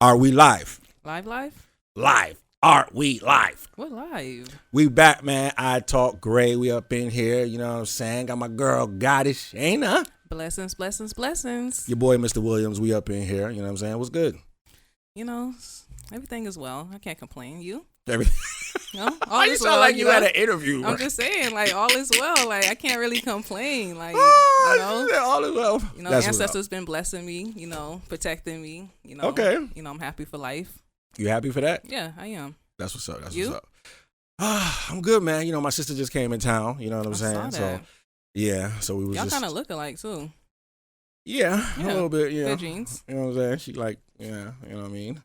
Are we live? Live? Live. Are we live? What live? We back, man. I Talk Gray. We up in here. You know what I'm saying? Got my girl, Goddess Shayna. Blessings. Your boy, Mr. Williams. We up in here. You know what I'm saying? What's good? You know, everything is well. I can't complain. You? Everything. No, Why you sound like you had an interview? I'm just saying, like, all is well. Like, I can't really complain. Like, all is well. You know, ancestors been blessing me, you know, protecting me, you know. Okay. You know, I'm happy for life. You happy for that? Yeah, I am. That's what's up. You? What's up. I'm good, man. You know, my sister just came in town. You know what I'm saying? Saw that. So, yeah. So we was Y'all just kind of look alike, too. Yeah, a little bit, yeah. Good genes. You know what I'm saying? She like, yeah, you know what I mean?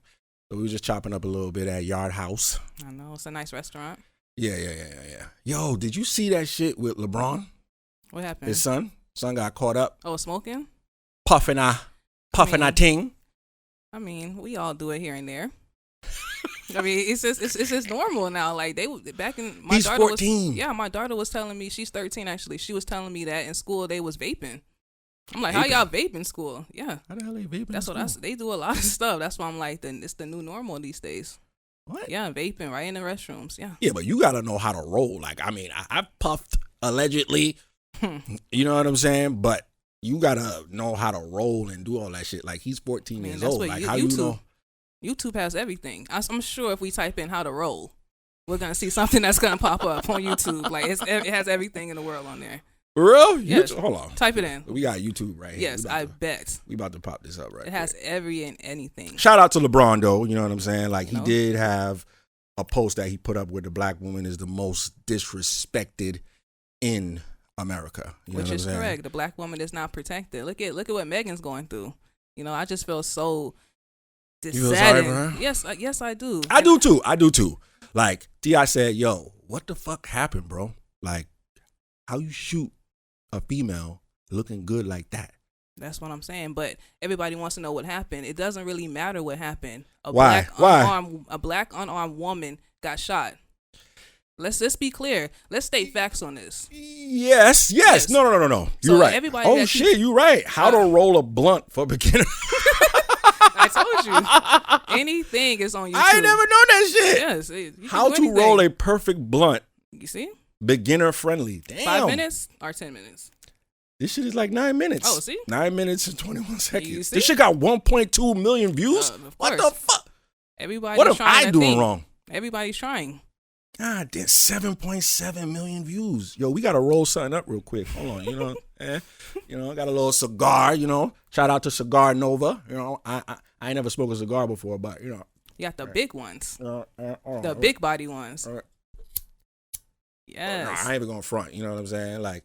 So we was just chopping up a little bit at Yard House. I know. It's a nice restaurant. Yeah. Yo, did you see that shit with LeBron? What happened? His son? Son got caught up. Oh, smoking? Puffing a ting. I mean, we all do it here and there. I mean, it's just normal now. Like back in my He's daughter 14. My daughter was telling me, she's 13 actually. She was telling me that in school they was vaping. I'm like, how y'all vape in school? Yeah. How the hell they vaping? That's what they do a lot of stuff. That's why I'm like, it's the new normal these days. What? Yeah, vaping right in the restrooms. Yeah. Yeah, but you gotta know how to roll. Like, I mean, I puffed allegedly. You know what I'm saying? But you gotta know how to roll and do all that shit. Like, he's 14 years old. Like, how you know? YouTube has everything. I'm sure if we type in how to roll, we're gonna see something that's gonna pop up on YouTube. Like, it has everything in the world on there. For real? Yes. Hold on. Type it in. We got YouTube right here. Yes, I bet. We about to pop this up right It has every and anything. Shout out to LeBron, though. You know what I'm saying? Like, he No. did have a post that he put up where the black woman is the most disrespected in America. You know Which what is I'm saying? correct. The black woman is not protected. Look at what Megan's going through. You know, I just feel so You feel sorry for her? Yes, I do. I do too. Like, T.I. said, yo, what the fuck happened, bro? Like, how you shoot a female looking good like that? That's what I'm saying. But everybody wants to know what happened. It doesn't really matter what happened. Why? A black unarmed woman got shot. Let's be clear. Let's state facts on this. Yes. No. You're right. Everybody you're right. How to roll a blunt for beginners. I told you. Anything is on YouTube. I never know that shit. Yes. How to roll a perfect blunt. You see? Beginner friendly. Damn. 5 minutes or 10 minutes? This shit is like 9 minutes. Oh, see? 9 minutes and 21 seconds. You see? This shit got 1.2 million views? What the fuck? Everybody's what am trying I doing wrong? Everybody's trying. God damn, 7.7 million views. Yo, we got to roll something up real quick. Hold on, you know. I got a little cigar, you know. Shout out to Cigar Nova. You know, I ain't never smoked a cigar before, but, you know. You got the big ones. The big body ones. Yes. No, I ain't even going to front. You know what I'm saying? Like,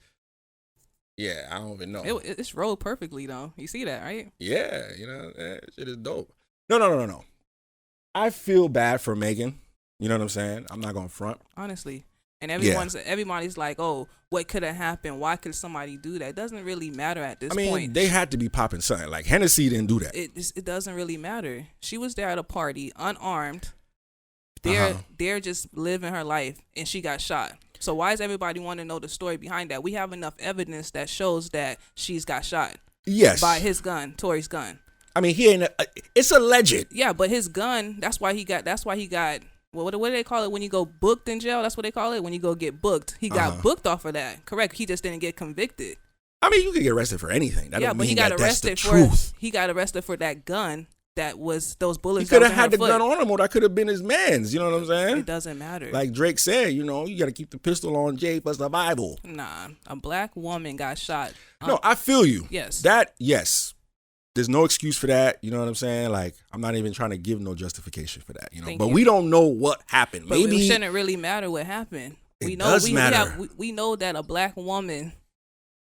yeah, I don't even know. It's rolled perfectly, though. You see that, right? Yeah, you know, that shit is dope. No. I feel bad for Megan. You know what I'm saying? I'm not going to front. Honestly. And everybody's like, oh, what could have happened? Why could somebody do that? It doesn't really matter at this point. I mean, they had to be popping something. Like, Hennessy didn't do that. It doesn't really matter. She was there at a party, unarmed. They're just living her life, and she got shot. So why does everybody want to know the story behind that? We have enough evidence that shows that she's got shot. Yes. By his gun, Tory's gun. I mean, he ain't. It's alleged. Yeah, but his gun. That's why he got. Well, what do they call it when you go booked in jail? That's what they call it when you go get booked. He got booked off of that. Correct. He just didn't get convicted. I mean, you could get arrested for anything. That don't mean he got arrested that's the truth. He got arrested for that gun. That was those bullets. He could have had the gun on him, or that could have been his man's. You know what I'm saying? It doesn't matter. Like Drake said, you know, you got to keep the pistol on Jay for survival. Nah, a black woman got shot. No, I feel you. Yes. Yes. There's no excuse for that. You know what I'm saying? Like, I'm not even trying to give no justification for that. You know, but we don't know what happened. But maybe it shouldn't really matter what happened. We matter. We know that a black woman,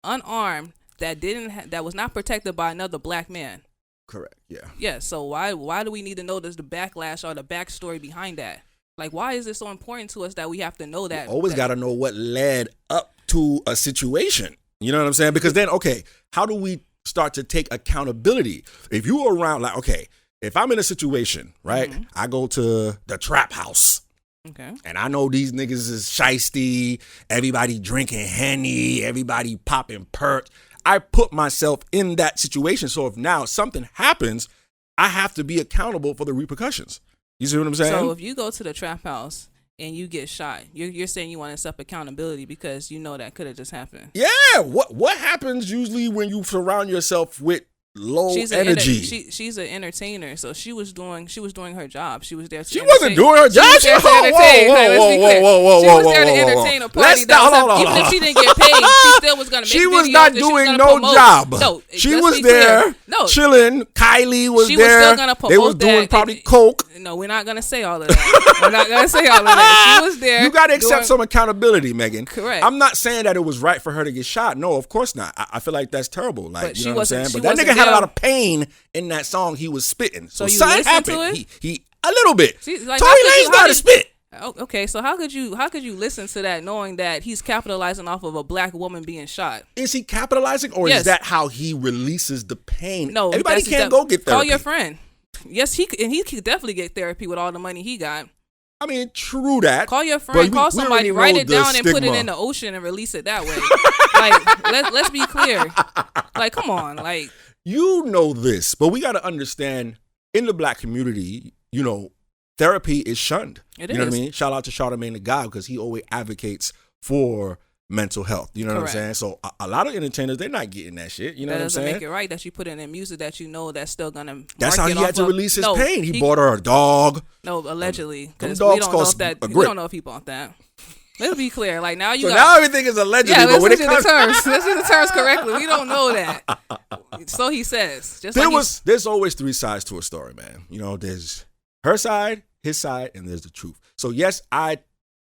unarmed, that was not protected by another black man. Correct. Yeah. Yeah. So why do we need to know the backlash or the backstory behind that? Like, why is it so important to us that we have to know that? You always got to know what led up to a situation. You know what I'm saying? Because then, okay, how do we start to take accountability? If you were around, like, okay, if I'm in a situation, right, I go to the trap house. Okay. And I know these niggas is shiesty, everybody drinking Henny, everybody popping perk. I put myself in that situation. So if now something happens, I have to be accountable for the repercussions. You see what I'm saying? So if you go to the trap house and you get shot, you're saying you want to accept accountability because you know that could have just happened. Yeah. What happens usually when you surround yourself with low energy? She's an entertainer, so she was doing her job. She was there. She wasn't doing her job. She was there to entertain. She was there to entertain a party. Even if she didn't get paid, she still was going to make videos. She was not doing no job. No, she was there chilling. Kylie was there. She was still going to promote. They was doing probably coke. No, we're not going to say all of that. We're not going to say all of that. She was there. You got to accept some accountability, Megan. Correct. I'm not saying that it was right for her to get shot. No, of course not. I feel like that's terrible. Like, you know what I'm saying? But that nigga had a lot of pain in that song he was spitting. So you something listened happened. To it? He a little bit. See, like, Tory Lanez know how to spit. Okay, so how could you listen to that knowing that he's capitalizing off of a black woman being shot? Is he capitalizing, or is that how he releases the pain? No, everybody can't go get therapy. Call your friend. Yes, he could definitely get therapy with all the money he got. I mean, true that. Call your friend, call somebody, write it down and put it in the ocean and release it that way. Like, let's be clear. Like, come on, like. You know this, but we got to understand, in the black community, you know, therapy is shunned. It you know what I mean? Shout out to Charlamagne the God, because he always advocates for mental health. You know what I'm saying? So a lot of entertainers, they're not getting that shit. You know what I'm saying? That doesn't make it right that you put it in music that you know that's still going to. That's how he had to release his pain. He bought her a dog. No, allegedly. Because we don't know if he bought that. Let's be clear. Like, now now everything is allegedly. Yeah, let's use the terms. Let's use the terms correctly. We don't know that. So he says. There's always three sides to a story, man. You know, there's her side, his side, and there's the truth. So yes, I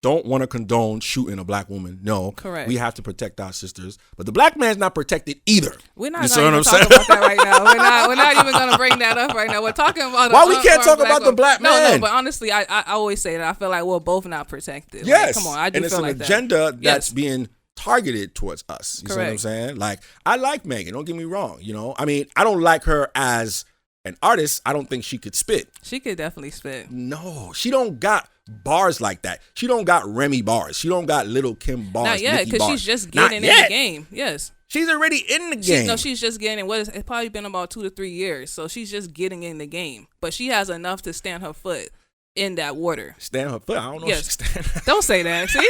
don't want to condone shooting a black woman. No, correct. We have to protect our sisters, but the black man's not protected either. We're not going to talk about that right now. We're not even going to bring that up right now. We're talking about why we can't talk about the black man. No, but honestly, I always say that I feel like we're both not protected. Yes, like, come on, I do feel like that. And it's an agenda that's being targeted towards us. You see what I'm saying? Like, I like Megan. Don't get me wrong. You know, I mean, I don't like her as an artist. I don't think she could spit. She could definitely spit. No, she don't got bars like that. She don't got Remy bars. She don't got Little Kim bars. Not yet, because she's just getting in the game. Yes. She's already in the game. She's just getting, it's probably been about 2 to 3 years. So she's just getting in the game. But she has enough to stand her foot in that water. Stand her foot? I don't know if she stand. Don't say that. See?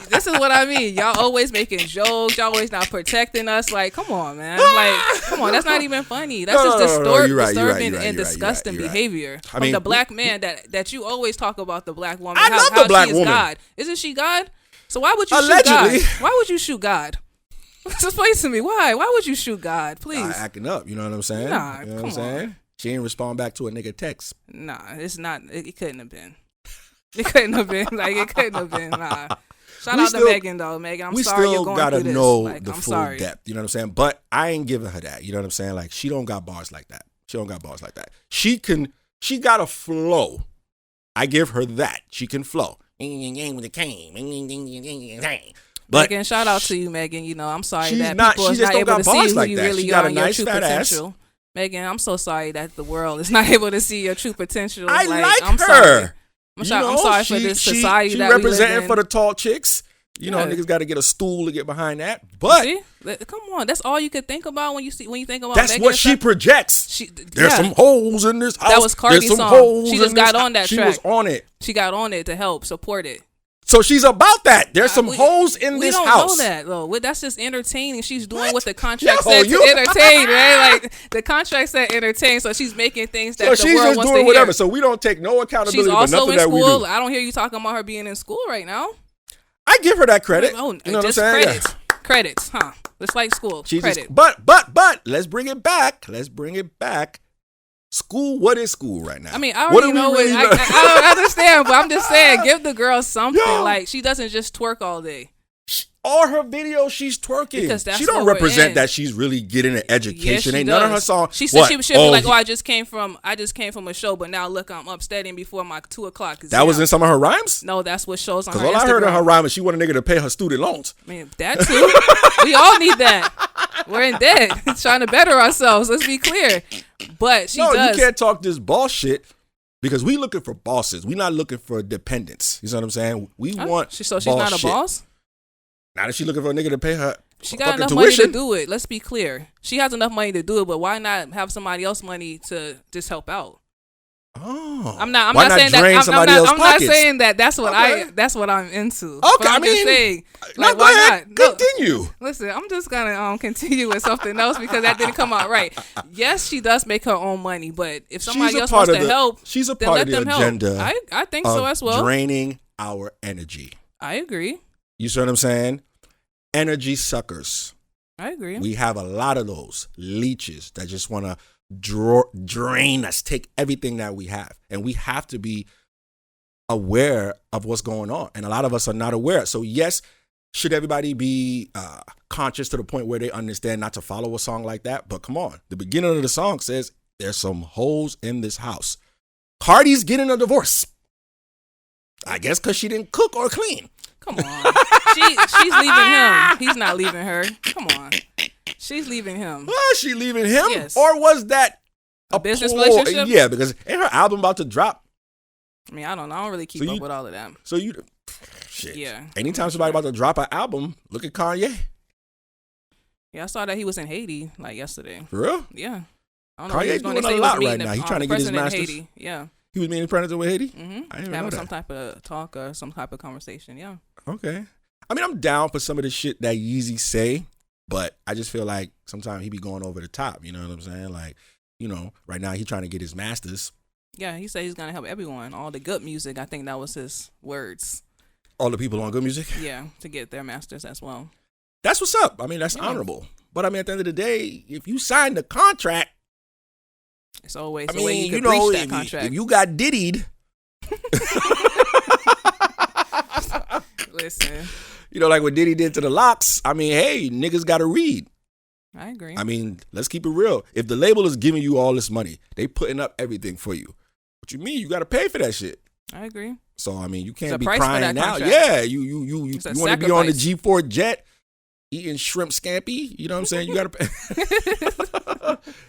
This is what I mean. Y'all always making jokes. Y'all always not protecting us. Like, come on, man. Like, come on. That's not even funny. That's disturbing and disgusting behavior from the black man that you always talk about the black woman. I love the black woman. God. Isn't she God? So why would you shoot God? Why would you shoot God? Explain to me. Why? Why would you shoot God? Please. Acting up. You know what I'm saying? Nah, you know what I'm saying? She ain't respond back to a nigga text. Nah, it's not. It couldn't have been. It couldn't have been. Like, it couldn't have been. Nah. Shout out to Megan, though. Megan, I'm sorry you're going through this. We still gotta know the full depth. You know what I'm saying? But I ain't giving her that. You know what I'm saying? Like, she don't got bars like that. She got a flow. I give her that. She can flow. But Megan, shout out to you, Megan. You know, I'm sorry that people are not able to see who you really are and your true potential. Megan, I'm so sorry that the world is not able to see your true potential. I like I'm her. Sorry. I'm sorry for this society that we live in. She representing for the tall chicks. You know, niggas got to get a stool to get behind that. But see? Come on, that's all you could think about when you think about. That's Megan what she projects. There's some holes in this house. That was Cardi's song. She just got on that track. She was on it. She got on it to help support it. So she's about that. There's some holes in this house. We don't know that, though. That's just entertaining. She's doing what the contract said to entertain, right? Like, the contract said entertain, so she's making things that the world wants to hear. So she's just doing whatever. So we don't take no accountability for nothing that we do. She's also in school. I don't hear you talking about her being in school right now. I give her that credit. Oh, you know what I'm saying? Credits, huh? It's like school. Credit. But let's bring it back. School, what is school right now? I mean, I already know what I don't understand, but I'm just saying, give the girl something. Like, she doesn't just twerk all day. All her videos, she's twerking. Because she don't represent that she's really getting an education. Ain't none of her songs. She said she should be like, I just came from a show, but now look, I'm up studying before my 2:00. That was in some of her rhymes? No, that's what shows on her Instagram. Because all I heard in her rhyme is she want a nigga to pay her student loans. I mean, that too. We all need that. We're in debt. Trying to better ourselves. Let's be clear. But she does. You can't talk this boss shit. Because we looking for bosses. We not looking for dependents. You know what I'm saying? We want so she's not a boss? Now that she looking for a nigga to pay her She got enough money to do it. Let's be clear. She has enough money to do it, but why not have somebody else money to just help out? Oh, I'm not saying that. I'm not saying that. That's what that's what I'm into. Okay, but I'm just saying, like, why not? Continue. Listen, I'm just gonna continue with something else because that didn't come out right. Yes, she does make her own money, but if somebody else wants to help, she's a part of the agenda. I think so as well. Draining our energy. I agree. You see what I'm saying? Energy suckers. I agree. We have a lot of those leeches that just want to drain us, take everything that we have. And we have to be aware of what's going on. And a lot of us are not aware. So yes, should everybody be conscious to the point where they understand not to follow a song like that? But come on, the beginning of the song says there's some hoes in this house. Cardi's getting a divorce. I guess because she didn't cook or clean. Come on. She's leaving him. He's not leaving her. Come on. She's leaving him. Was she leaving him? Yes. Or was that a business relationship? Yeah, because ain't her album about to drop? I mean, I don't know. I don't really keep up with all of that. So you... Shit. Yeah. Anytime somebody about to drop an album, look at Kanye. Yeah, I saw that he was in Haiti like yesterday. For real? Yeah. I don't know. Kanye's doing a lot right now. He's trying to get his masters. Haiti. Yeah. He was meeting president with Haiti? Mm-hmm. I didn't know having that. some type of talk or some type of conversation. Yeah. Okay. I mean, I'm down for some of the shit that Yeezy say, but I just feel like sometimes he be going over the top. You know what I'm saying? Like, you know, right now he's trying to get his masters. Yeah, he said he's going to help everyone. All the good music, I think that was his words. All the people on good music? Yeah, to get their masters as well. That's what's up. I mean, that's honorable. But I mean, at the end of the day, if you sign the contract, it's always the way you can breach that contract. If you got diddied. Listen. You know, like what Diddy did to the Locks. I mean, hey, niggas got to read. I agree. I mean, let's keep it real. If the label is giving you all this money, they putting up everything for you. What you mean? You got to pay for that shit. I agree. So, I mean, you can't be crying now. Contract. Yeah, you want to be on the G4 jet eating shrimp scampi? You know what I'm saying? You got to pay.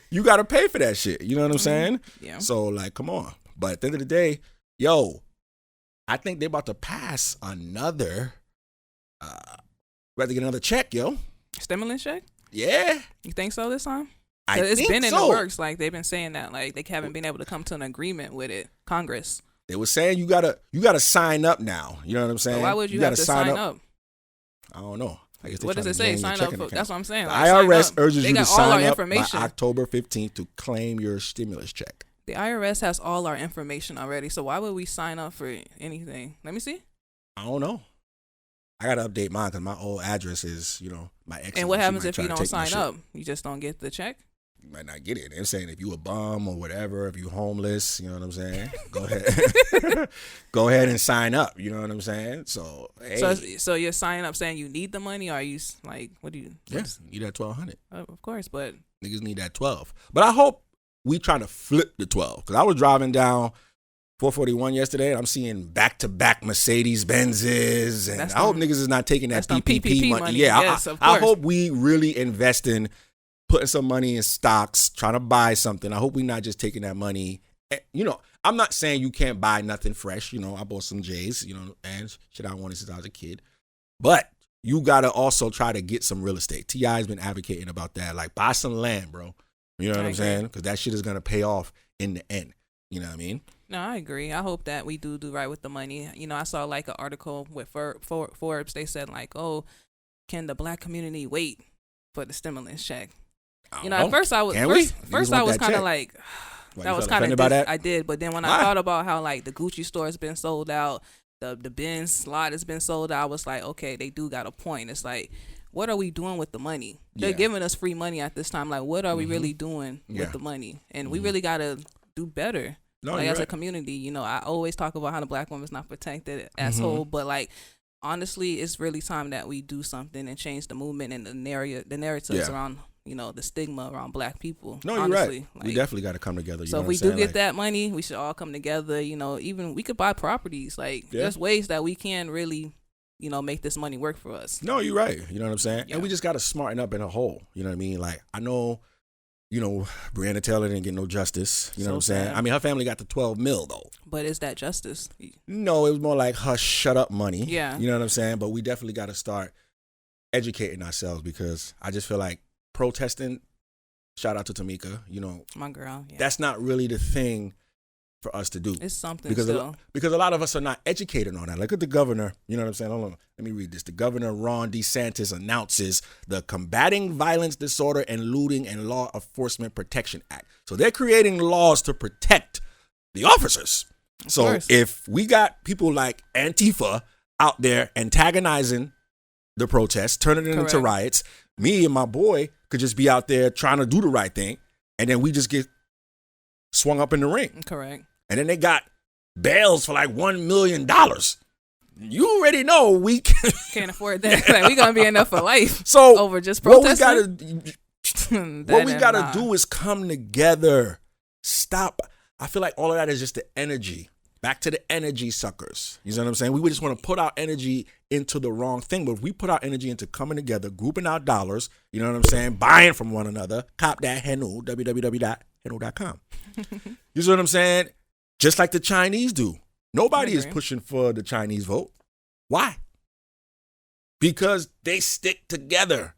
You got to pay for that shit. You know what I'm saying? Yeah. So, like, come on. But at the end of the day, yo, I think they're about to pass another. We have to get another check, yo. Stimulus check? Yeah. You think so this time? It's been in the works. Like, they've been saying that. Like, they haven't been able to come to an agreement with it. Congress. They were saying you gotta sign up now. You know what I'm saying? So why would you have to sign up? I don't know. I guess what does it say? Sign up. That's what I'm saying. The IRS urges you to sign up by October 15th to claim your stimulus check. The IRS has all our information already. So why would we sign up for anything? Let me see. I don't know. I gotta update mine because my old address is, my ex. And what happens if you don't sign up? You just don't get the check? You might not get it. They're saying if you a bum or whatever, if you homeless, you know what I'm saying? Go ahead. Go ahead and sign up. You know what I'm saying? So, hey. So you're signing up saying you need the money, or are you like, what do you? Yes, you need that $1,200. Of course, but niggas need that 12. But I hope we try to flip the 12 because I was driving down 441 yesterday, and I'm seeing back-to-back Mercedes Benzes, and I hope niggas is not taking that PPP money. Yeah, yes, I hope we really invest in putting some money in stocks, trying to buy something. I hope we not just taking that money. I'm not saying you can't buy nothing fresh. I bought some J's, and shit I wanted since I was a kid. But you got to also try to get some real estate. T.I. has been advocating about that. Like, buy some land, bro. You know what I'm saying? Because that shit is going to pay off in the end. You know what I mean? No, I agree. I hope that we do right with the money. I saw like an article with Forbes. They said like, oh, can the black community wait for the stimulus check? At first I was kind of like, that was kind of I did, but then when I thought about how like the Gucci store has been sold out, the Benz lot has been sold out, I was like, okay, they do got a point. It's like, what are we doing with the money? They're giving us free money at this time. Like, what are we really doing with the money? And we really got to do better. No, as right. a community, I always talk about how the black woman's not protected as whole, but like honestly, it's really time that we do something and change the movement and the narratives around the stigma around black people. No, honestly. You're right. Like, we definitely got to come together. So if we do get that money, we should all come together. Even we could buy properties. Like there's ways that we can really make this money work for us. No, you're right. You know what I'm saying? Yeah. And we just got to smarten up in a whole. You know what I mean? Like I know. Breonna Taylor didn't get no justice. You know what I'm saying? Sad. I mean, her family got the $12 million though. But is that justice? No, it was more like hush, shut up money. Yeah. You know what I'm saying? But we definitely got to start educating ourselves, because I just feel like protesting, shout out to Tamika, my girl, that's not really the thing for us to do. It's something because still. because a lot of us are not educated on that. Look at the governor. You know what I'm saying? Hold on. Let me read this. The governor, Ron DeSantis, announces the Combating Violence, Disorder, and Looting and Law Enforcement Protection Act. So they're creating laws to protect the officers. So if we got people like Antifa out there antagonizing the protests, turning it into riots, me and my boy could just be out there trying to do the right thing, and then we just get swung up in the ring. Correct. And then they got bails for like $1 million. You already know we can't afford that. Like, we gonna be enough for life. So over just protesting. What we gotta do is come together. Stop. I feel like all of that is just the energy. Back to the energy suckers. You know what I'm saying? We would just want to put our energy into the wrong thing. But if we put our energy into coming together, grouping our dollars, you know what I'm saying? Buying from one another. Cop that Henu, www.henu.com. You see what I'm saying? Just like the Chinese do. Nobody is pushing for the Chinese vote. Why? Because they stick together.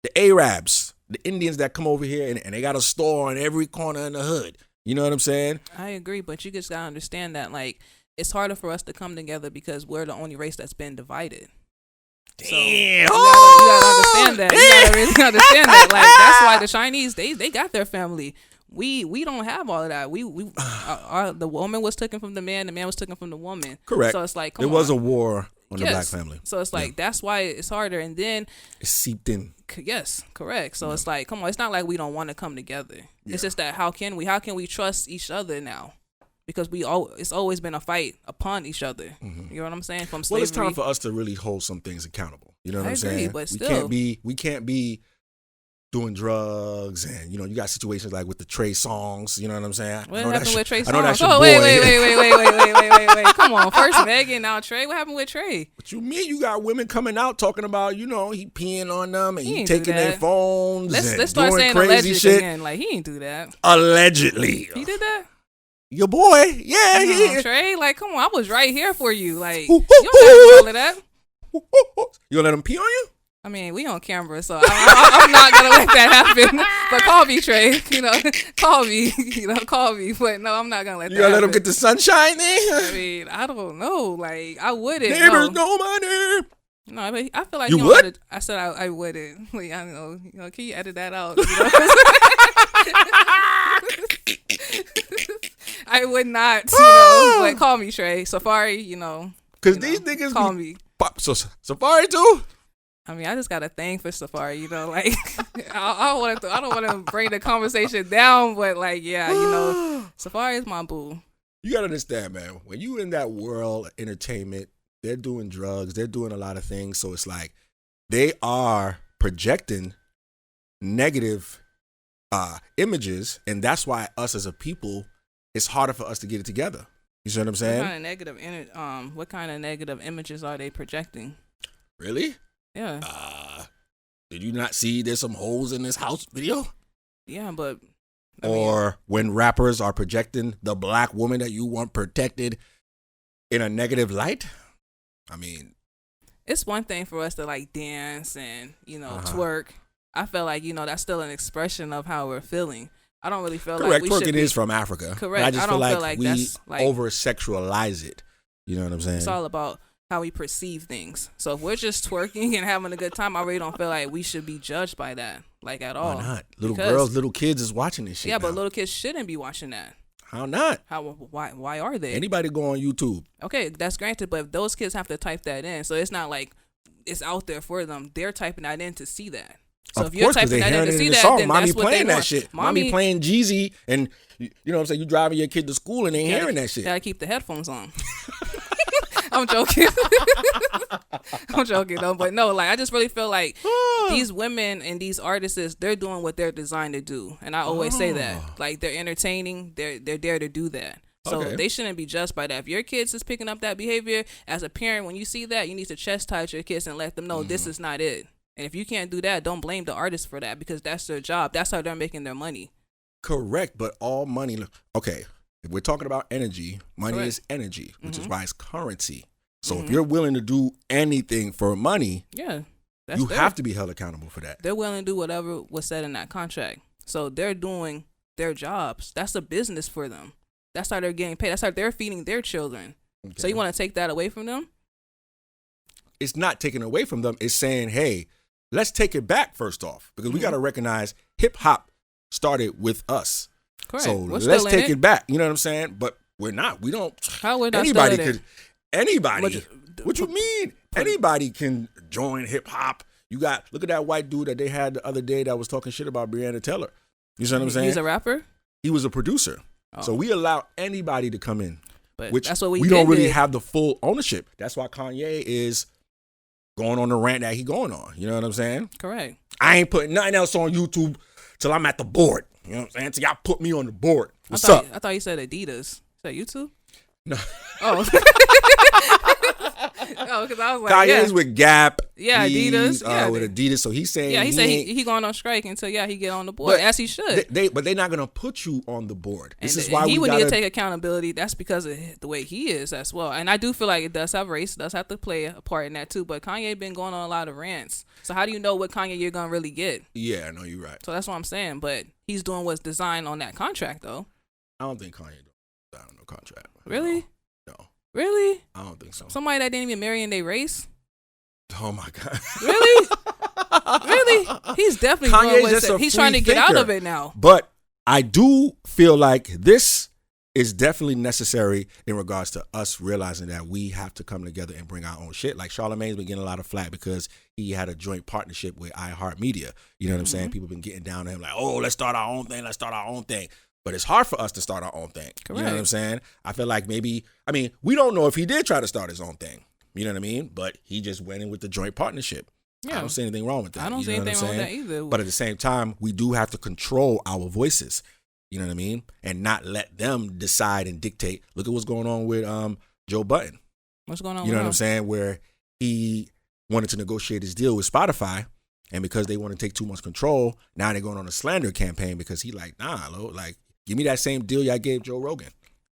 The Arabs, the Indians that come over here and they got a store on every corner in the hood. You know what I'm saying? I agree, but you just gotta understand that, like, it's harder for us to come together because we're the only race that's been divided. Damn. So you gotta understand that. You gotta really understand that. Like, that's why the Chinese, they got their family. We don't have all of that. The woman was taken from the man was taken from the woman. Correct. So it's like, there was a war on the black family. So it's like, that's why it's harder. And then it's seeped in. Yes, correct. So it's like, come on, it's not like we don't want to come together. Yeah. It's just that how can we trust each other now? Because it's always been a fight upon each other. Mm-hmm. You know what I'm saying? From slavery. Well, it's time for us to really hold some things accountable. You know what I'm saying? But still, we can't be doing drugs, and you got situations like with the Trey songs. You know what I'm saying? What happened with Trey songs? I know that's your boy. Wait. Come on, first Megan, now Trey. What happened with Trey? What you mean? You got women coming out talking about he peeing on them and he taking their phones. Let's start saying crazy allegedly shit. Again. Like, he ain't do that. Allegedly, he did that. Your boy, yeah. Trey, like, come on, I was right here for you. Like, you don't have to do all of that. You gonna let him pee on you? I mean, we on camera, so I'm not gonna let that happen. But call me, Trey. Call me. But no, I'm not gonna let that happen. You gonna let him get the sunshine there? I mean, I don't know. Like, I wouldn't. Neighbors know my name. No, I mean, I feel like you would. I said I wouldn't. Like, I don't know. Can you edit that out? I would not. But call me, Trey. Safari. Because these niggas call me. So Safari too. I mean, I just got a thing for Safari, like I don't want to bring the conversation down, but like, yeah, Safari is my boo. You gotta understand, man. When you in that world of entertainment, they're doing drugs, they're doing a lot of things, so it's like they are projecting negative images, and that's why us as a people, it's harder for us to get it together. You see what I'm saying? What kind of negative images are they projecting? Really? Yeah. Did you not see there's some holes in this house video? Yeah, but when rappers are projecting the black woman that you want protected in a negative light? I mean, it's one thing for us to like dance and, twerk. I feel like, that's still an expression of how we're feeling. I don't really feel like we should twerking is from Africa. Correct. I just feel like we that's like over-sexualize it. You know what I'm saying? It's all about how we perceive things. So if we're just twerking and having a good time, I really don't feel like we should be judged by that, like, at all. Why not? Little girls, little kids is watching this shit. Yeah, now. But little kids shouldn't be watching that. How not? Why are they? Anybody go on YouTube. Okay, that's granted, but those kids have to type that in. So it's not like it's out there for them. They're typing that in to see that. So if you're typing that in to see that, then that's what they want. That shit. Mommy playing Jeezy, and you know what I'm saying? You driving your kid to school and they hearing that shit. Gotta keep the headphones on. I'm joking. I'm joking though, but no, like, I just really feel like these women and these artists, they're doing what they're designed to do, and I always say that, like, they're entertaining, they're there to do that. So they shouldn't be judged by that. If your kids is picking up that behavior, as a parent, when you see that, you need to chastise your kids and let them know this is not it. And if you can't do that, don't blame the artist for that, because that's their job. That's how they're making their money. Correct, but all money. Okay, if we're talking about energy, money is energy, which is why it's currency. So if you're willing to do anything for money, You have to be held accountable for that. They're willing to do whatever was said in that contract. So they're doing their jobs. That's a business for them. That's how they're getting paid. That's how they're feeding their children. Okay. So you want to take that away from them? It's not taking away from them. It's saying, hey, let's take it back first off. Because we got to recognize hip-hop started with us. Correct. So let's take it back. You know what I'm saying? But we're not. We don't. How we're not anybody still in could. Anybody. What you mean? Anybody can join hip-hop. You got, look at that white dude that they had the other day that was talking shit about Breonna Taylor. You see what I'm saying? He's a rapper? He was a producer. Oh. So we allow anybody to come in. But which that's what we don't really have the full ownership. That's why Kanye is going on the rant that he going on. You know what I'm saying? Correct. I ain't putting nothing else on YouTube till I'm at the board. You know what I'm saying? Till y'all put me on the board. What's up? I thought you said Adidas. Is that YouTube? No. Oh. Oh, because I was like, Kanye's with Gap. Yeah, Adidas. With Adidas. So he's saying, he said he going on strike until he get on the board, as he should. But they're not gonna put you on the board. This is why he would need to take accountability. That's because of the way he is as well. And I do feel like it does have race, does have to play a part in that too. But Kanye been going on a lot of rants. So how do you know what Kanye you're gonna really get? Yeah, I know you're right. So that's what I'm saying. But he's doing what's designed on that contract, though. I don't think Kanye designed no contract. Really? No. Really? I don't think so. Somebody that didn't even marry in their race? Oh my God. Really? Really? He's definitely doing what's he's trying to get out of it now. But I do feel like this is definitely necessary in regards to us realizing that we have to come together and bring our own shit. Like Charlamagne's been getting a lot of flack because he had a joint partnership with iHeartMedia. You know what I'm saying? People been getting down to him like, oh, let's start our own thing. Let's start our own thing. But it's hard for us to start our own thing. Correct. You know what I'm saying? I feel like we don't know if he did try to start his own thing. You know what I mean? But he just went in with the joint partnership. Yeah. I don't see anything wrong with that. I don't see anything wrong with that either. But at the same time, we do have to control our voices. You know what I mean? And not let them decide and dictate. Look at what's going on with Joe Budden. What's going on You with know what I'm saying? Where he wanted to negotiate his deal with Spotify. And because they want to take too much control, now they're going on a slander campaign because he like, give me that same deal y'all gave Joe Rogan.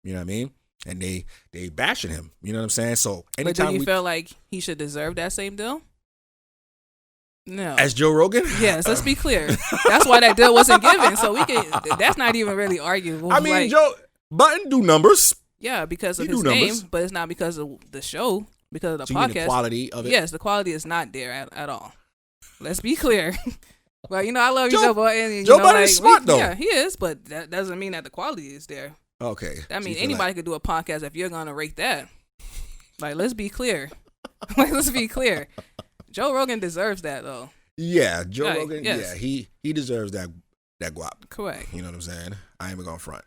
You know what I mean? And they bashing him. You know what I'm saying? So anytime but do you feel like he should deserve that same deal? No. As Joe Rogan? Yes, let's be clear. That's why that deal wasn't given. So that's not even really arguable. I mean, Joe Budden do numbers. Yeah, because of his name, but it's not because of the show, because of the podcast. The quality of it? Yes, the quality is not there at all. Let's be clear. Well, I love you, Joe Budden. Joe Budden is smart, though. Yeah, he is, but that doesn't mean that the quality is there. Okay. I mean, anybody could do a podcast if you're going to rate that. Like, let's be clear. Let's be clear. Joe Rogan deserves that, though. Yeah, Joe Rogan, yes. Yeah, he deserves that guap. Correct. You know what I'm saying? I ain't even going to front,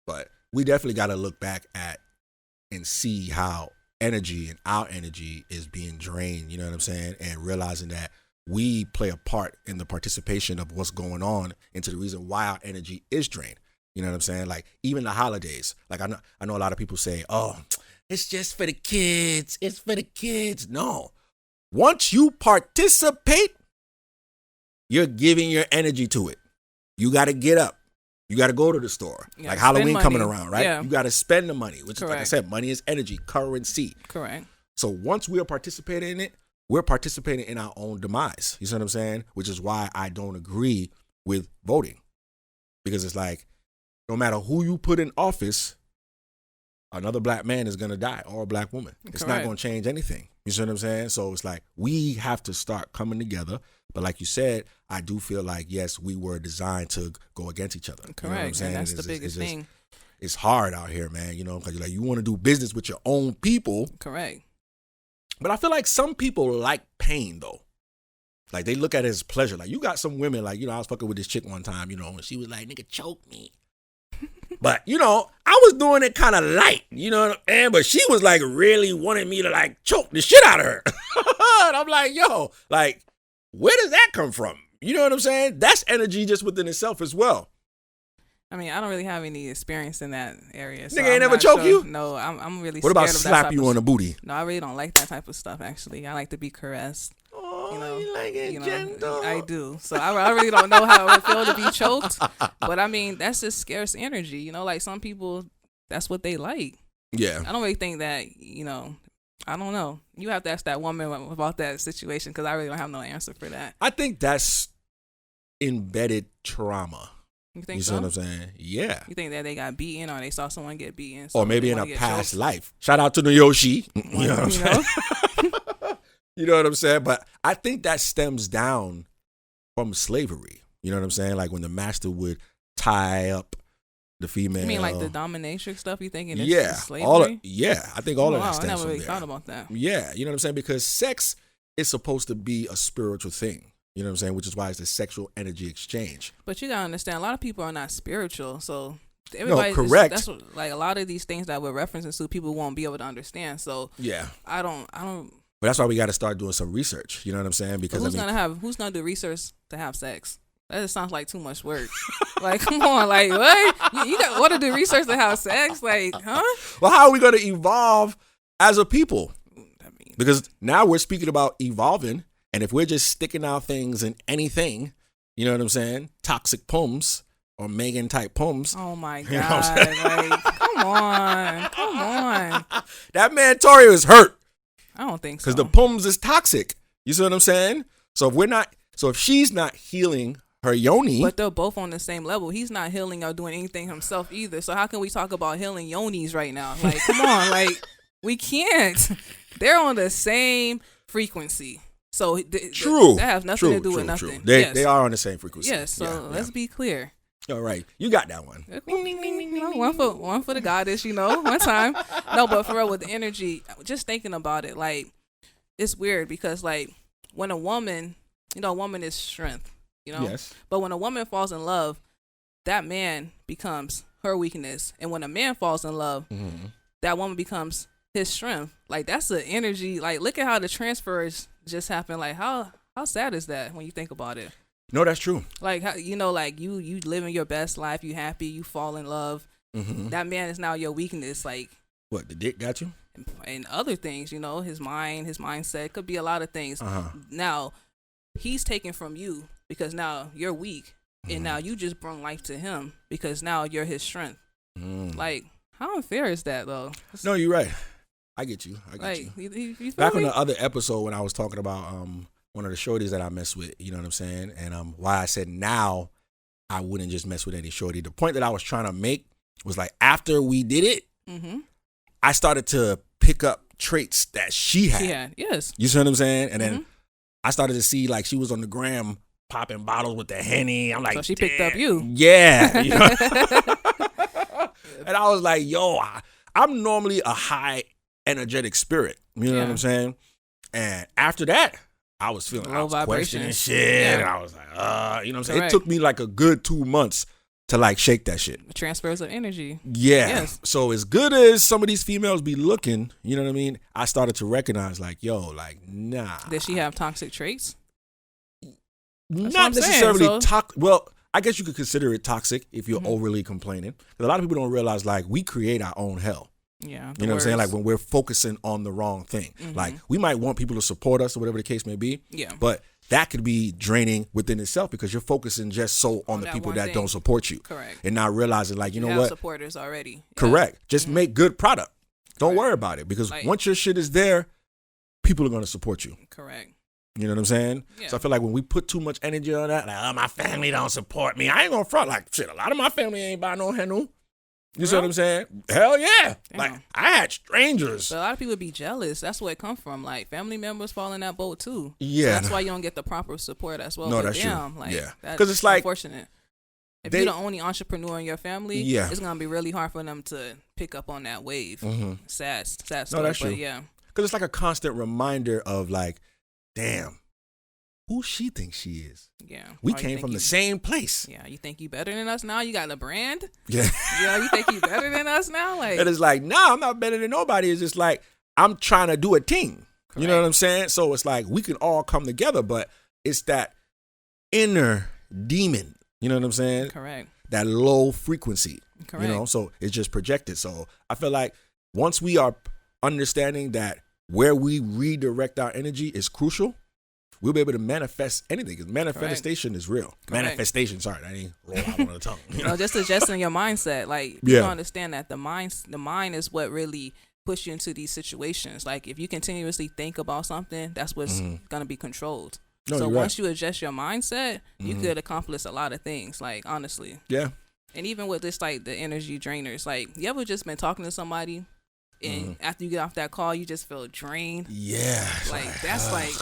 But we definitely got to look back at and see how our energy is being drained, you know what I'm saying? And realizing that we play a part in the participation of what's going on into the reason why our energy is drained. You know what I'm saying? Like, even the holidays. Like, I know a lot of people say, oh, it's just for the kids. It's for the kids. No. Once you participate, you're giving your energy to it. You got to get up. You got to go to the store. Like Halloween coming around, right? Yeah. You got to spend the money, which is, like I said, money is energy, currency. Correct. So once we are participating in it, we're participating in our own demise. You see what I'm saying? Which is why I don't agree with voting. Because it's like, no matter who you put in office, another black man is going to die, or a black woman. It's not going to change anything. You see what I'm saying? So it's like, we have to start coming together. But like you said, I do feel like, yes, we were designed to go against each other. Correct. You know what I'm saying? And that's the biggest thing. It's hard out here, man, because you're like, you want to do business with your own people. Correct. But I feel like some people like pain, though. Like, they look at it as pleasure. Like, you got some women, like, I was fucking with this chick one time, and she was like, nigga, choke me. But, I was doing it kind of light, but she was like really wanting me to like choke the shit out of her. And I'm like, yo, like, where does that come from? You know what I'm saying? That's energy just within itself as well. I mean, I don't really have any experience in that area. So nigga ain't never choke you? No, I'm really scared. What about of slap you on the booty? No, I really don't like that type of stuff, actually. I like to be caressed. Oh, you like it gentle. I do. So I really don't know how it would feel to be choked. But I mean, that's just scarce energy. Like some people, that's what they like. Yeah. I don't really think that, I don't know. You have to ask that woman about that situation because I really don't have no answer for that. I think that's embedded trauma. You think You see so? what I'm saying? Yeah. You think that they got beaten or they saw someone get beaten? So Or maybe they in a wanna get past choked? life. Shout out to Yoshi. You know what I'm You saying? know? You know what I'm saying? But I think that stems down from slavery. You know what I'm saying? Like when the master would tie up the female. You mean like the dominatrix stuff? You thinking it's yeah, slavery? I think all of that I stems never from really there. thought about that. Yeah, you know what I'm saying? Because sex is supposed to be a spiritual thing. You know what I'm saying? Which is why it's the sexual energy exchange. But you gotta understand, a lot of people are not spiritual, so everybody. Correct. That's what, like a lot of these things that we're referencing to, people won't be able to understand. So Yeah. I don't. But that's why we got to start doing some research. You know what I'm saying? Because Who's gonna do research to have sex? That just sounds like too much work. Like, come on, like what? You got want to do research to have sex? Like, huh? well, how are we going to evolve as a people? I mean, Because now we're speaking about evolving, and if we're just sticking our things in anything, you know what I'm saying? Toxic poems or Megan type poems. oh my You know what I'm god! saying? Like, come on. That man Tory was hurt I don't think so. because the poems is toxic. You see what I'm saying? So if she's not healing her yoni, But they're both on the same level. He's not healing or doing anything himself either. So how can we talk about healing yonis right now? Like, come on, like we can't. They're on the same frequency. So true. that has nothing to do with nothing. True. Yes. They are on the same frequency. Yes. So let's be clear. All right, you got that one. One for the goddess, one time. No, but for real, with the energy, just thinking about it, like it's weird because like when a woman, a woman is strength, Yes. But when a woman falls in love, that man becomes her weakness, and when a man falls in love, that woman becomes his strength. Like that's the energy. Like look at how the transfers just happened. Like how sad is that when you think about it? No, that's true. Like how, like you living your best life, you happy, you fall in love. That man is now your weakness. Like What, the dick got you? and other things, his mind, his mindset, could be a lot of things. Now he's taken from you because now you're weak, and now you just bring life to him because now you're his strength. Like how unfair is that though? No, you're right. I get you. You feel Back on me? the other episode when I was talking about one of the shorties that I mess with, you know what I'm saying? And why I said now I wouldn't just mess with any shorty. The point that I was trying to make was like after we did it, I started to pick up traits that she had. Yeah, yes. You see what I'm saying? And then I started to see like she was on the gram popping bottles with the Henny. I'm like, So she picked up you. Yeah. You know? And I was like, yo, I'm normally a high energetic spirit. You know what I'm saying? And after that, I was feeling Low questioning vibrations. shit. Yeah. And I was like, you know what I'm saying? Correct. It took me like a good 2 months to like shake that shit. Transfers of energy. Yeah. Yes. So as good as some of these females be looking, you know what I mean? I started to recognize like, yo, like, nah. Does she have toxic traits? what Not I'm saying, necessarily so- toxic. Well, I guess you could consider it toxic if you're overly complaining. Because a lot of people don't realize like we create our own hell. Yeah. You know what I'm saying? Like when we're focusing on the wrong thing. Like we might want people to support us or whatever the case may be. Yeah. But that could be draining within itself because you're focusing just so on the that people one that thing. don't support you. Correct. And not realizing like, you know have what? supporters already. Yeah. Correct. Just make good product. Don't worry about it because Like- once your shit is there, people are going to support you. Correct. You know what I'm saying? Yeah. So I feel like when we put too much energy on that, like, oh, my family don't support me. I ain't gonna front like shit. A lot of my family ain't buy no hennu. You see what I'm saying? Hell yeah. Damn. Like I had strangers. But a lot of people be jealous. That's where it come from. Like family members fall in that boat too. Yeah. So that's why you don't get the proper support as well. No, But that's true. damn, like, Yeah. that's 'Cause it's like unfortunate. If they- you're the only entrepreneur in your family, Yeah. it's gonna be really hard for them to pick up on that wave. Sad story. that's but true. yeah. Because it's like a constant reminder of like, damn, who she thinks she is. Yeah. We Or you came think from you- the same place. Yeah, you think you better than us now? You got a brand? Yeah. Yeah, you think you better than us now? Like, And it's like, nah, I'm not better than nobody. It's just like, I'm trying to do a team. You know what I'm saying? So it's like, we can all come together, but it's that inner demon. You know what I'm saying? correct. That low frequency. Correct. You know, so it's just projected. So I feel like once we are understanding that where we redirect our energy is crucial, we'll be able to manifest anything. Because manifestation is real. Correct. Manifestation, sorry, that ain't roll out on the tongue. You know? No, just adjusting your mindset. Like, you Yeah. don't understand that the mind is what really push you into these situations. Like if you continuously think about something, that's what's gonna be controlled. No, so you're once right. you adjust your mindset, you could accomplish a lot of things. Like honestly. Yeah. And even with this, like the energy drainers, like you ever just been talking to somebody, and after you get off that call, you just feel drained. Yeah. Like that's like,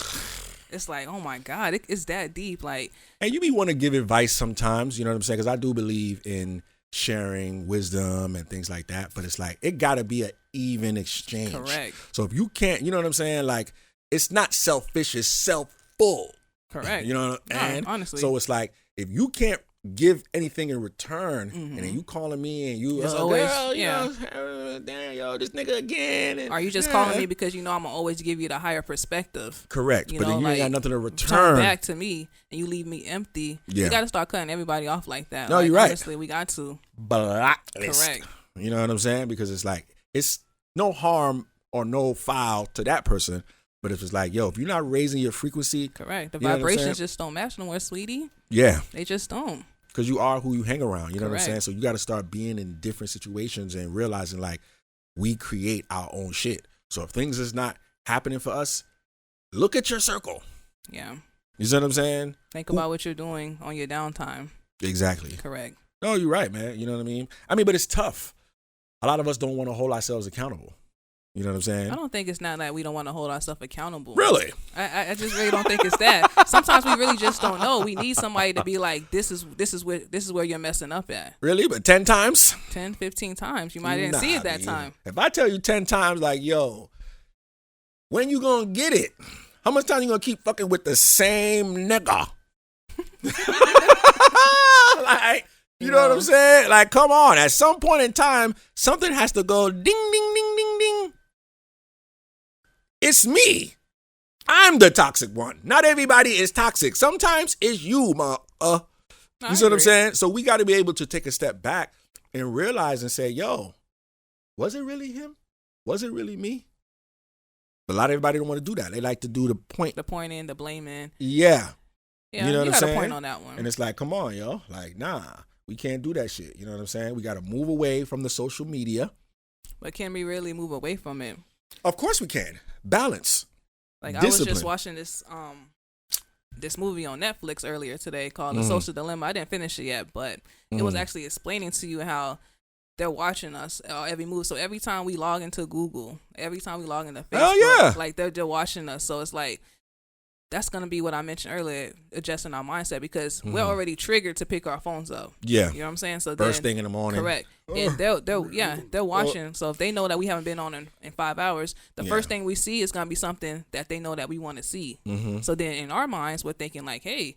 it's like, oh my God, it's that deep. Like, and you be want to give advice sometimes, you know what I'm saying? Because I do believe in sharing wisdom and things like that, but it's like it gotta be an even exchange. Correct. So if you can't, you know what I'm saying? Like it's not selfish, it's self-full. Correct. You know, and honestly. so it's like if you can't give anything in return, and then you calling me and you always, girl, yeah. you know, damn, yo, this nigga again. And, are you just calling me because you know I'm gonna always give you the higher perspective? Correct, but then you ain't got nothing to turn return back to me, and you leave me empty. Yeah. You got to start cutting everybody off like that. No, like, you're right. Honestly, we got to. blacklist. Correct. You know what I'm saying? Because it's like it's no harm or no foul to that person. But if it's like, yo, if you're not raising your frequency, correct. The you know vibrations just don't match no more, sweetie. Yeah. They just don't. Because you are who you hang around. You know Correct. what I'm saying? So you got to start being in different situations and realizing like we create our own shit. So if things is not happening for us, look at your circle. Yeah. You see what I'm saying? Think about what you're doing on your downtime. Exactly. Correct. No, you're right, man. You know what I mean? But it's tough. A lot of us don't want to hold ourselves accountable. You know what I'm saying? I don't think it's not that we don't want to hold ourselves accountable. Really? I just really don't think it's that. Sometimes we really just don't know. We need somebody to be like, this is where you're messing up at. Really? But 10 times? 10, 15 times. You might didn't see it that time. If I tell you 10 times, like, yo, when you gonna get it? How much time you gonna keep fucking with the same nigga? Like, you know what I'm saying? Like, come on. At some point in time, something has to go ding, ding, ding, ding, ding. It's me. I'm the toxic one. Not everybody is toxic. Sometimes it's you, you see what I'm saying? So we got to be able to take a step back and realize and say, yo, was it really him? Was it really me? But a lot of everybody don't want to do that. They like to do the pointing, the blaming. Yeah. Yeah, you know what I'm saying? A point on that one. And it's like, come on, yo. Like, nah, we can't do that shit. You know what I'm saying? We got to move away from the social media. But can we really move away from it? Of course we can. Balance. Like Discipline. I was just watching this movie on Netflix earlier today called The Social Dilemma. I didn't finish it yet, but it was actually explaining to you how they're watching us every move. So every time we log into Google, every time we log into Facebook, like they're watching us. So it's like that's gonna be what I mentioned earlier, adjusting our mindset because we're already triggered to pick our phones up. Yeah, you know what I'm saying. So first thing in the morning, correct. And they're watching. So if they know that we haven't been on in 5 hours, the first thing we see is gonna be something that they know that we want to see. So then in our minds, we're thinking like, hey,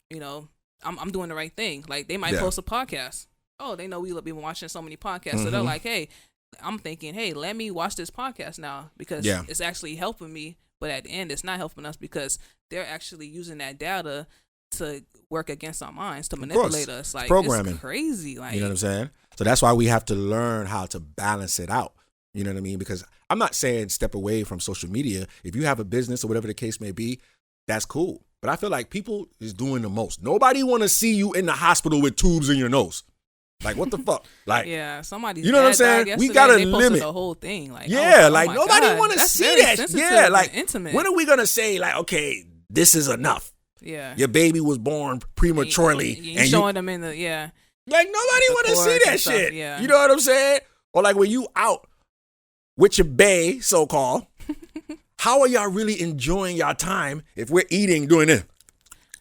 you know, I'm doing the right thing. Like they might post a podcast. Oh, they know we've been watching so many podcasts, so they're like, hey, I'm thinking, hey, let me watch this podcast now because it's actually helping me. But at the end, it's not helping us because they're actually using that data to work against our minds, to manipulate us. Like, programming. It's crazy. Like, you know what I'm saying? So that's why we have to learn how to balance it out. You know what I mean? Because I'm not saying step away from social media. If you have a business or whatever the case may be, that's cool. But I feel like people is doing the most. Nobody want to see you in the hospital with tubes in your nose. Like, what the fuck? Like, somebody's you know what I'm saying? We got to limit the whole thing. Like, nobody want to see that. Yeah, like, intimate. When are we gonna say like, okay, this is enough? Yeah, your baby was born prematurely, and showing them in the like nobody want to see that shit. Yeah. You know what I'm saying? Or like when you out with your bae, so called. How are y'all really enjoying your time if we're eating doing this?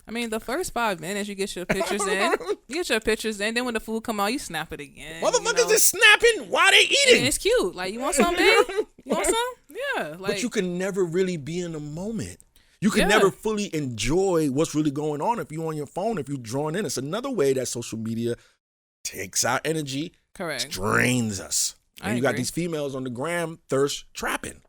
I mean, the first 5 minutes you get your pictures in. Then when the food come out, you snap it again. Motherfuckers is snapping while they eating. And it's cute. Like, you want some, babe? You want some? Yeah. Like, but you can never really be in the moment. You can never fully enjoy what's really going on if you're on your phone, if you're drawing in. It's another way that social media takes our energy, correct, drains us. And you got these females on the gram thirst trapping.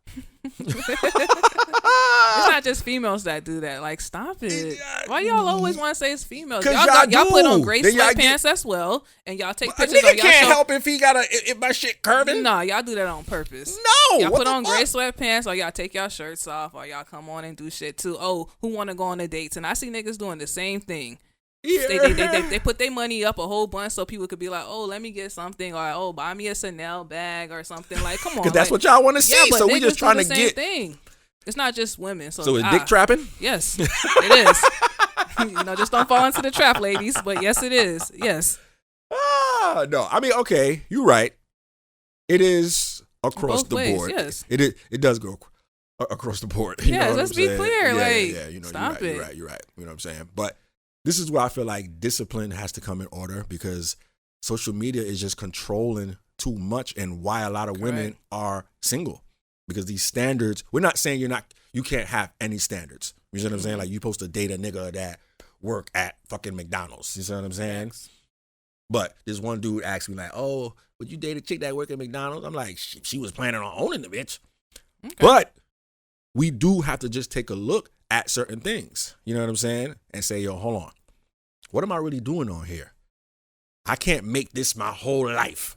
It's not just females that do that. Like, stop it. Why y'all always want to say it's females? Y'all put on gray sweatpants as well, and y'all take pictures. A nigga can't help if he got if my shit curving. Nah, y'all do that on purpose. No, y'all put on gray sweatpants, or y'all take y'all shirts off, or y'all come on and do shit too. Oh, who want to go on a date? And I see niggas doing the same thing. Yeah. They put their money up a whole bunch so people could be like, oh, let me get something, or oh, buy me a Chanel bag or something. Like, come on, because that's like, what y'all want to see. yeah, but So they we just trying to do the get. same thing. It's not just women. So So is dick trapping? Yes, it is. Just don't fall into the trap, ladies. But yes, it is. Yes. No. I mean, okay, you're right. It is across Both the ways, board. yes. It is. It does go across the board. You Yeah, know let's what be I'm saying? clear. Yeah, like, yeah, you know, stop you're it. right. You're right. You know what I'm saying? But this is where I feel like discipline has to come in order because social media is just controlling too much, and why a lot of women are single because these standards. We're not saying you can't have any standards. You know what I'm saying? Like you supposed to date a nigga that work at fucking McDonald's. You know what I'm saying? Yes. But this one dude asked me like, "Oh, would you date a chick that work at McDonald's?" I'm like, she was planning on owning the bitch. Okay. But we do have to just take a look at certain things. You know what I'm saying? And say, yo, hold on. What am I really doing on here? I can't make this my whole life.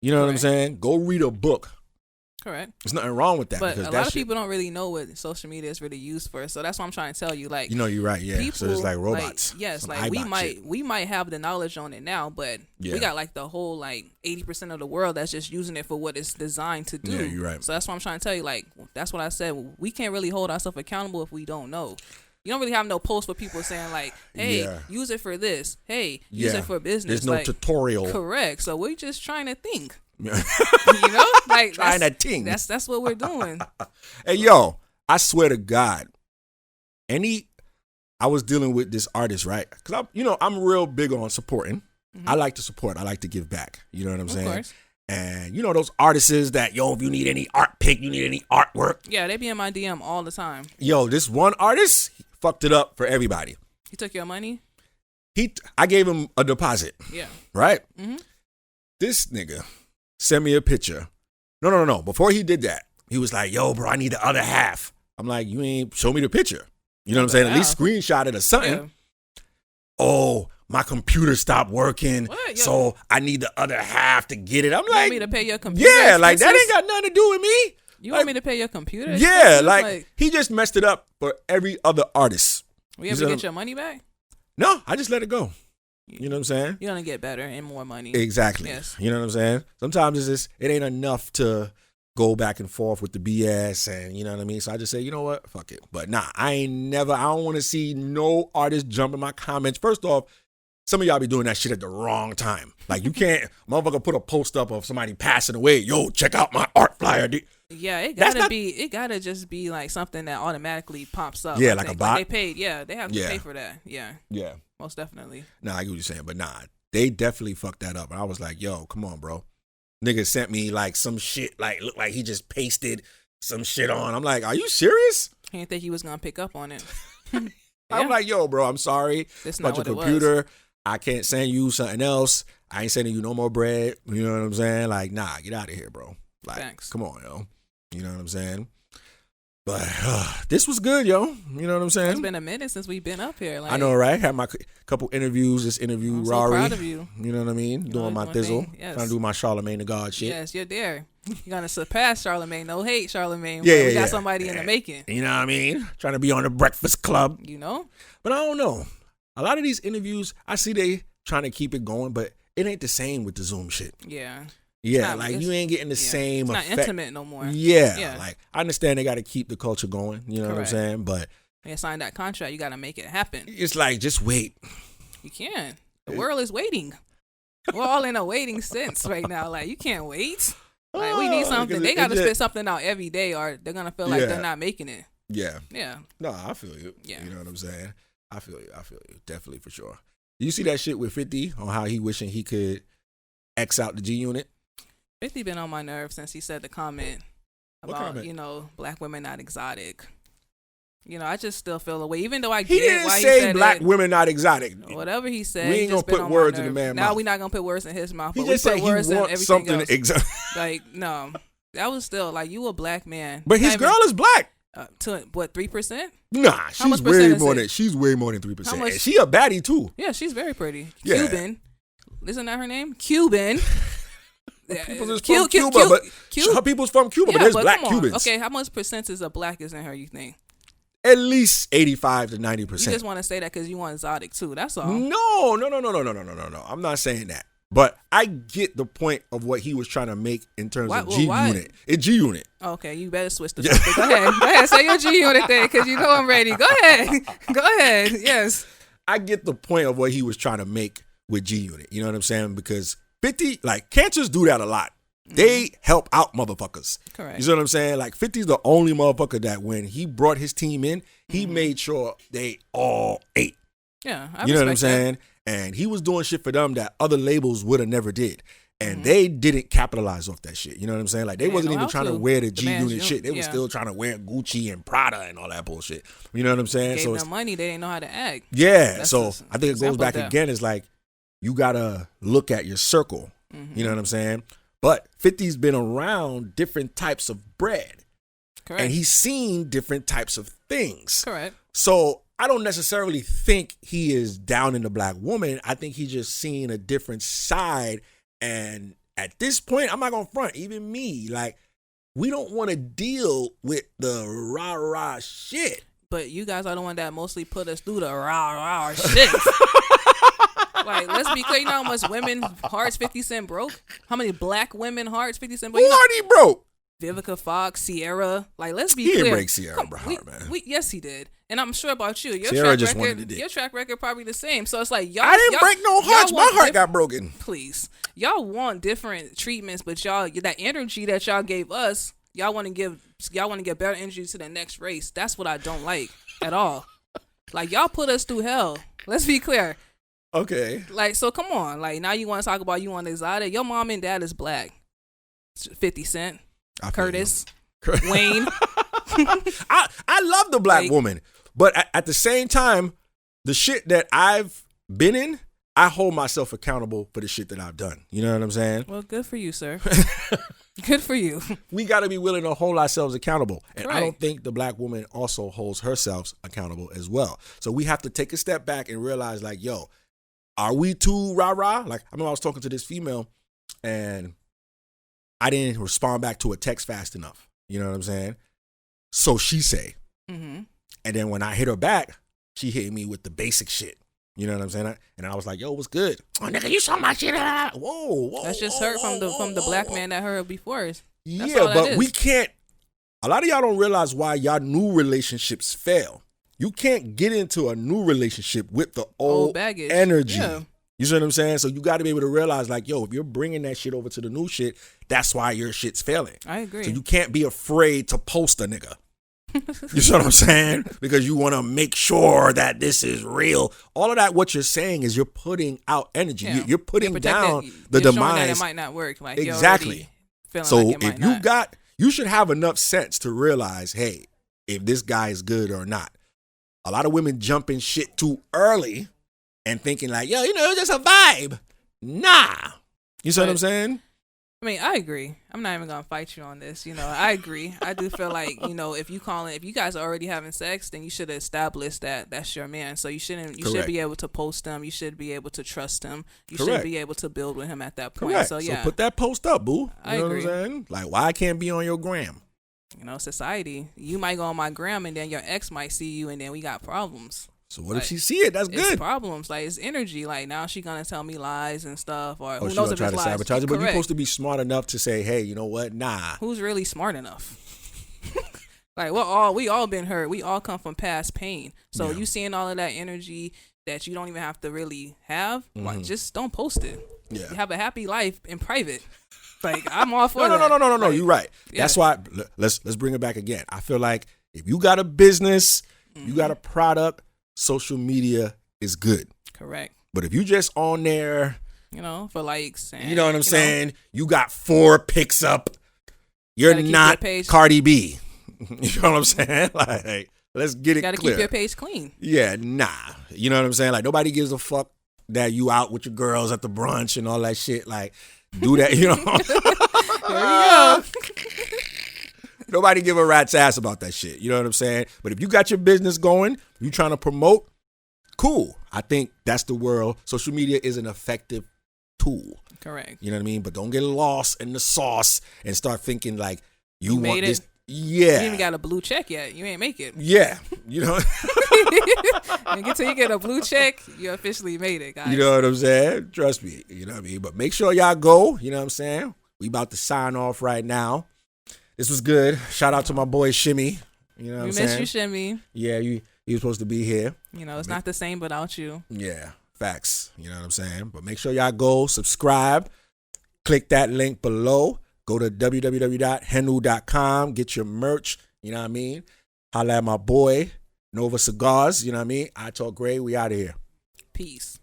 You know what I'm saying? Go read a book. Correct. There's nothing wrong with that. But because a lot of people don't really know what social media is really used for. So that's what I'm trying to tell you. Like, you know, you're right. Yeah. People, so it's like robots. Like, yes. Some Like iBot we might have the knowledge on it now, but we got like the whole like 80% of the world that's just using it for what it's designed to do. Yeah, you're right. So that's what I'm trying to tell you. Like, that's what I said. We can't really hold ourselves accountable if we don't know. You don't really have no posts for people saying like, hey, use it for this. Hey, use it for business. There's no tutorial. Correct. So we're just trying to think. You know, like trying to think. That's what we're doing. Hey, yo, I swear to God, I was dealing with this artist, right? Because I'm real big on supporting. I like to support. I like to give back. You know what I'm saying? Course. And you know those artists that, yo, if you need any art pick, you need any artwork. Yeah, they be in my DM all the time. Yo, this one artist he fucked it up for everybody. He took your money? I gave him a deposit. Yeah. Right? Mm-hmm. This nigga sent me a picture. No. Before he did that, he was like, yo, bro, I need the other half. I'm like, you ain't show me the picture. You know what I'm saying? At least screenshot it or something. Yeah. Oh, my computer stopped working, so I need the other half to get it. I'm you like, want me to pay your computer? Yeah, expenses? like that ain't got nothing to do with me. You like, want me to pay your computer? Yeah, expenses? like he just messed it up for every other artist. We ever get your money back? No, I just let it go. You know what I'm saying? You're gonna get better and more money. Exactly. Yes. You know what I'm saying? Sometimes it ain't enough to go back and forth with the BS, and you know what I mean? So I just say, you know what? Fuck it. But nah, I don't want to see no artist jump in my comments. First off, some of y'all be doing that shit at the wrong time. Like you can't, motherfucker put a post up of somebody passing away. Yo, check out my art flyer. Yeah, it gotta just be like something that automatically pops up. Yeah, like a bot. Like they paid. Yeah, they have to pay for that. Yeah. Yeah. Most definitely. Nah, I get what you're saying, but nah, they definitely fucked that up. And I was like, yo, come on, bro. Nigga sent me like some shit, like looked like he just pasted some shit on. I'm like, are you serious? He didn't think he was gonna pick up on it. I'm like, yo, bro, I'm sorry. That's about not your what computer. It was. I can't send you something else. I ain't sending you no more bread. You know what I'm saying? Like, nah, get out of here, bro. Like, Thanks. Come on, yo. You know what I'm saying? But this was good, yo. You know what I'm saying? It's been a minute since we've been up here. Like, I know, right? Had my couple interviews. This interview, I'm Rory. so proud of you. You know what I mean? Doing my thizzle. Yes. Trying to do my Charlemagne the God shit. Yes, you're there. You're gonna surpass Charlemagne. No hate, Charlemagne. Yeah, we got somebody in the making. You know what I mean? Trying to be on the Breakfast Club. You know? But I don't know. A lot of these interviews, I see they trying to keep it going, but it ain't the same with the Zoom shit. Yeah. Yeah, like you ain't getting the same it's effect. not intimate no more. Yeah, like I understand they got to keep the culture going. You know what I'm saying? But they sign that contract, you got to make it happen. It's like just wait. You can't. The world is waiting. We're all in a waiting sense right now. Like you can't wait. Like we need something. They got to spit something out every day, or they're gonna feel like they're not making it. Yeah. Yeah. No, I feel you. Yeah. You know what I'm saying? I feel you. Definitely for sure. You see that shit with 50 on how he wishing he could X out the G Unit? 50 been on my nerves since he said the comment about, black women not exotic. I just still feel away, even though I get he didn't why say he said black women not exotic. Whatever he said, we ain't gonna put words in the man's mouth. Now we're not gonna put words in his mouth. He but just we said put he words in wants everything something else. exotic. Like no, that was still like you a black man. But his girl is black. To what 3%? Nah, she's way more than 3%. And she a baddie too. Yeah, she's very pretty. Yeah. Cuban, isn't that her name? Cuban. People's from Cuba, but her people's from Cuba, but there's black Cubans. Okay, how much percentage of black is in her? You think? at least 85 to 90%. You just want to say that because you want exotic too. That's all. No. I'm not saying that. But I get the point of what he was trying to make in terms of G Unit. It's G Unit. Okay, you better switch the topic. Go ahead. Say your G Unit thing because you know I'm ready. Go ahead. Yes. I get the point of what he was trying to make with G Unit. You know what I'm saying? Because 50, like, cancers do that a lot. They help out motherfuckers. Correct. You see what I'm saying? Like, 50's the only motherfucker that when he brought his team in, he made sure they all ate. Yeah, you know what I'm saying? And he was doing shit for them that other labels would have never did. And they didn't capitalize off that shit. You know what I'm saying? Like, they wasn't even trying to wear the G Unit shit. They were still trying to wear Gucci and Prada and all that bullshit. You know what I'm saying? Gave them money, they didn't know how to act. Yeah. So I think it goes back again. It's like, you got to look at your circle. You know what I'm saying? But 50's been around different types of bread. Correct. And he's seen different types of things. Correct. So I don't necessarily think he is down in the black woman. I think he's just seeing a different side. And at this point, I'm not going to front. Even me, like, we don't want to deal with the rah-rah shit. But you guys are the one that mostly put us through the rah-rah shit. Like, let's be clear. You know how much women hearts 50 Cent broke? How many black women hearts 50 Cent broke? Who already broke? Vivica Fox, Sierra. Like, let's be clear. He clear. didn't break Sierra heart, man. Yes, he did. And I'm sure about you. Sierra just wanted to dick. Your track record probably the same. So it's like, y'all. I didn't break no hearts. My heart got broken. Please. Y'all want different treatments, but y'all, that energy that y'all gave us, y'all want to give better energy to the next race. That's what I don't like at all. Like, y'all put us through hell. Let's be clear. Okay. Like, so come on. Like, now you want to talk about you want exotic. Your mom and dad is black. 50 Cent. Curtis. Wayne. I love the black woman. But at the same time, the shit that I've been in, I hold myself accountable for the shit that I've done. You know what I'm saying? Well, good for you, sir. Good for you. We got to be willing to hold ourselves accountable. And Right. I don't think the black woman also holds herself accountable as well. So we have to take a step back and realize, like, yo, are we too rah-rah? Like, I remember I was talking to this female and I didn't respond back to a text fast enough. You know what I'm saying? So she say. Mm-hmm. And then when I hit her back, she hit me with the basic shit. You know what I'm saying? And I was like, yo, what's good? Oh, nigga, you saw my shit. Whoa. That's just her from the black man that heard before. That's yeah, but we can't. A lot of y'all don't realize why y'all new relationships fail. You can't get into a new relationship with the old baggage energy. Yeah. You see what I'm saying? So you got to be able to realize, like, yo, if you're bringing that shit over to the new shit, that's why your shit's failing. I agree. So you can't be afraid to post a nigga. You see what I'm saying? Because you want to make sure that this is real. All of that, what you're saying is you're putting out energy. Yeah. You're putting down the you're demise. That it might not work. Like, exactly. So like if you should have enough sense to realize, hey, if this guy is good or not. A lot of women jump in shit too early and thinking like, yo, it's just a vibe. Nah. You see what I'm saying? I mean, I agree. I'm not even gonna fight you on this. I agree. I do feel like, if you guys are already having sex, then you should establish that that's your man. So you should be able to post them. You should be able to trust him. You should be able to build with him at that point. Correct. So yeah, put that post up, boo. I agree. What I'm saying? Like, why I can't be on your gram? Society. You might go on my gram and then your ex might see you and then we got problems. So what if she see it? That's good. It's problems. Like, it's energy. Like, now she gonna tell me lies and stuff, or who she knows gonna if try it's to lies. sabotage it. But Correct. you're supposed to be smart enough to say, hey, you know what? Nah. Who's really smart enough? Like, we all been hurt. We all come from past pain. So you seeing all of that energy that you don't even have to really have, just don't post it. Yeah. You have a happy life in private. Like, I'm all for that. No. Like, You're right. Yeah. That's why. Let's bring it back again. I feel like if you got a business, you got a product, social media is good. Correct. But if you just on there, for likes, and, you know what I'm saying? You got 4 picks up. You're not Cardi B. You know what I'm saying? Like, let's get it clear. You gotta keep your page clean. Yeah, nah. You know what I'm saying? Like, nobody gives a fuck that you out with your girls at the brunch and all that shit. Like, do that, There you go. Nobody give a rat's ass about that shit. You know what I'm saying? But if you got your business going, you trying to promote, cool. I think that's the world. Social media is an effective tool. Correct. You know what I mean? But don't get lost in the sauce and start thinking like you want this. You Yeah. ain't even got a blue check yet. You ain't make it. Yeah. You know. Until you get a blue check, you officially made it, guys. You know what I'm saying? Trust me. You know what I mean? But make sure y'all go. You know what I'm saying? We about to sign off right now. This was good. Shout out to my boy Shimmy. You know what I'm saying? We miss you, Shimmy. Yeah, you supposed to be here. You know, it's not the same without you. Yeah, facts. You know what I'm saying? But make sure y'all go subscribe. Click that link below. Go to www.henu.com. Get your merch. You know what I mean? Holla at my boy, Nova Cigars. You know what I mean? I Talk Gray. We out of here. Peace.